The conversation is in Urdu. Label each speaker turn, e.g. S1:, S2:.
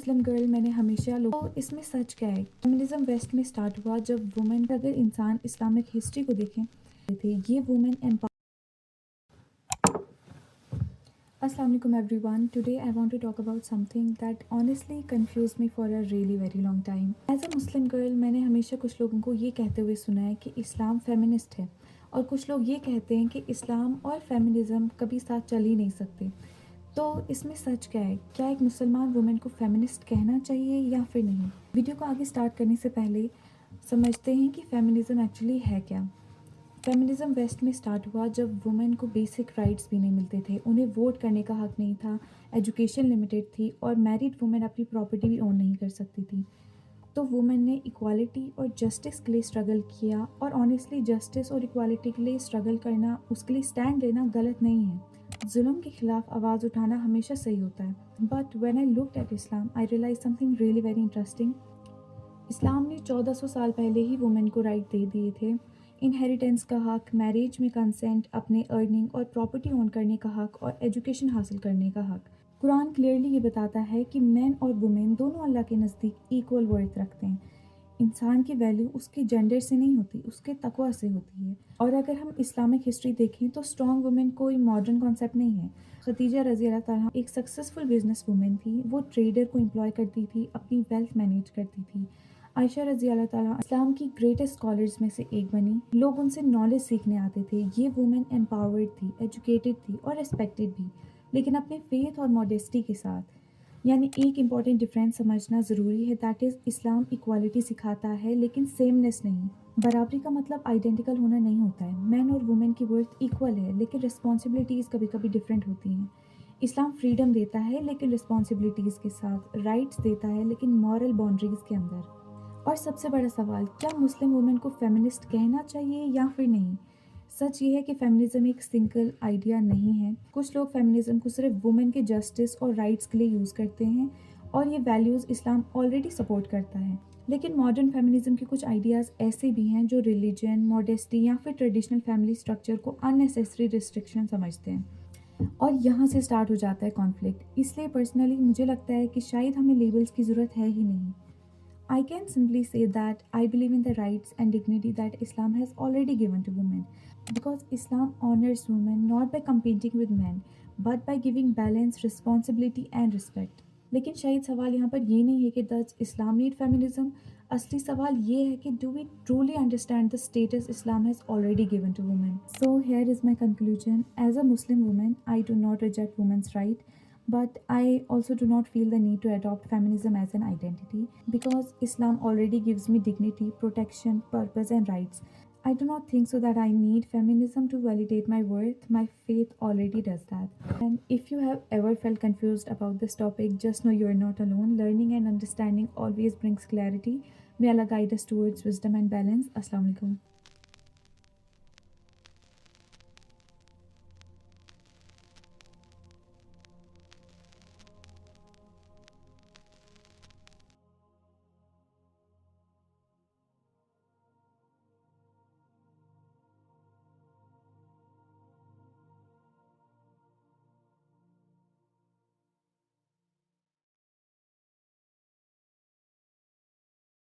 S1: مسلم گرل میں نے ہمیشہ اس میں سچ کیا ہے؟ فیمنزم ویسٹ میں سٹارٹ ہوا جب وومن، اگر انسان اسلامک ہسٹری کو دیکھیں تھے یہ وومن السلام علیکم everyone. Today I want to talk about something that honestly confused me for a really very long time. As a Muslim girl میں نے ہمیشہ کچھ لوگوں کو یہ کہتے ہوئے سنا ہے کہ اسلام فیمنسٹ ہے، اور کچھ لوگ یہ کہتے ہیں کہ اسلام اور فیمنزم کبھی ساتھ چل ہی نہیں سکتے. تو اس میں سچ کیا ہے؟ کیا ایک مسلمان وومن کو فیمنسٹ کہنا چاہیے یا پھر نہیں؟ ویڈیو کو آگے سٹارٹ کرنے سے پہلے سمجھتے ہیں کہ فیمنزم ایکچولی ہے کیا. فیمنزم ویسٹ میں سٹارٹ ہوا جب وومن کو بیسک رائٹس بھی نہیں ملتے تھے، انہیں ووٹ کرنے کا حق نہیں تھا، ایجوکیشن لمیٹڈ تھی، اور میریڈ وومن اپنی پراپرٹی بھی اون نہیں کر سکتی تھی. تو وومن نے ایکوالٹی اور جسٹس کے لیے اسٹرگل کیا، اور آنیسٹلی جسٹس اور ایکوالٹی کے لیے اسٹرگل کرنا، اس کے لیے اسٹینڈ لینا غلط نہیں ہے. ظلم کے خلاف آواز اٹھانا ہمیشہ صحیح ہوتا ہے. But when I looked at Islam I realise something really very interesting. اسلام نے 1400 سال پہلے ہی وومن کو رائٹ دے دیے تھے. انہیریٹنس کا حق، میریج میں کنسنٹ، اپنے ارننگ اور پراپرٹی اون کرنے کا حق، اور ایجوکیشن حاصل کرنے کا حق. قرآن کلیئرلی یہ بتاتا ہے کہ مین اور وومن دونوں اللہ کے نزدیک ایکول ورتھ رکھتے ہیں. انسان کی ویلیو اس کے جینڈر سے نہیں ہوتی، اس کے تقوی سے ہوتی ہے. اور اگر ہم اسلامک ہسٹری دیکھیں تو اسٹرانگ وومن کوئی ماڈرن کانسیپٹ نہیں ہے. خدیجہ رضی اللہ تعالیٰ ایک سکسیزفل بزنس وومن تھی. وہ ٹریڈر کو امپلوائے کرتی تھی، اپنی ویلتھ مینیج کرتی تھی. عائشہ رضی اللہ تعالیٰ اسلام کی گریٹسٹ اسکالرز میں سے ایک بنی. لوگ ان سے نالج سیکھنے آتے تھے. یہ وومن امپاورڈ تھی، ایجوکیٹڈ تھی اور ریسپیکٹڈ بھی، لیکن اپنے فیتھ اور ماڈیسٹی کے ساتھ. یعنی ایک امپورٹنٹ ڈفرینس سمجھنا ضروری ہے، دیٹ از اسلام ایکوالٹی سکھاتا ہے لیکن سیمنس نہیں. برابری کا مطلب آئیڈینٹیکل ہونا نہیں ہوتا ہے. مین اور وومن کی ورتھ ایکول ہے، لیکن رسپانسبلٹیز کبھی کبھی ڈفرینٹ ہوتی ہیں. اسلام فریڈم دیتا ہے لیکن رسپانسبلٹیز کے ساتھ، رائٹس دیتا ہے لیکن مورل باؤنڈریز کے اندر. اور سب سے بڑا سوال، کیا مسلم وومن کو فیمنسٹ کہنا چاہیے یا پھر نہیں؟ سچ یہ ہے کہ فیمنزم ایک سنگل آئیڈیا نہیں ہے. کچھ لوگ فیمنزم کو صرف وومن کے جسٹس اور رائٹس کے لیے یوز کرتے ہیں، اور یہ ویلیوز اسلام آلریڈی سپورٹ کرتا ہے. لیکن ماڈرن فیمنزم کے کچھ آئیڈیاز ایسے بھی ہیں جو ریلیجن، ماڈیسٹی یا پھر ٹریڈیشنل فیملی سٹرکچر کو اننیسیسری ریسٹرکشن سمجھتے ہیں. اور یہاں سے سٹارٹ ہو جاتا ہے کانفلکٹ. اس لیے پرسنلی مجھے لگتا ہے کہ شاید ہمیں لیبلز کی ضرورت ہے ہی نہیں. I can simply say that I believe in the rights and dignity that Islam has already given to women, because Islam honors women not by competing with men, but by giving balance, responsibility and respect. لیکن شاید سوال یہاں پر یہ نہیں ہے کہ does Islam need feminism. اصلی سوال یہ ہے کہ do we truly understand the status Islam has already given to women. So here is my conclusion. As a Muslim woman, I do not reject women's right, but I also do not feel the need to adopt feminism as an identity, because Islam already gives me dignity, protection, purpose and rights. I do not think so that I need feminism to validate my worth. My faith already does that. And if you have ever felt confused about this topic, just know you are not alone. Learning and understanding always brings clarity. May Allah guide us towards wisdom and balance. Assalamu alaikum.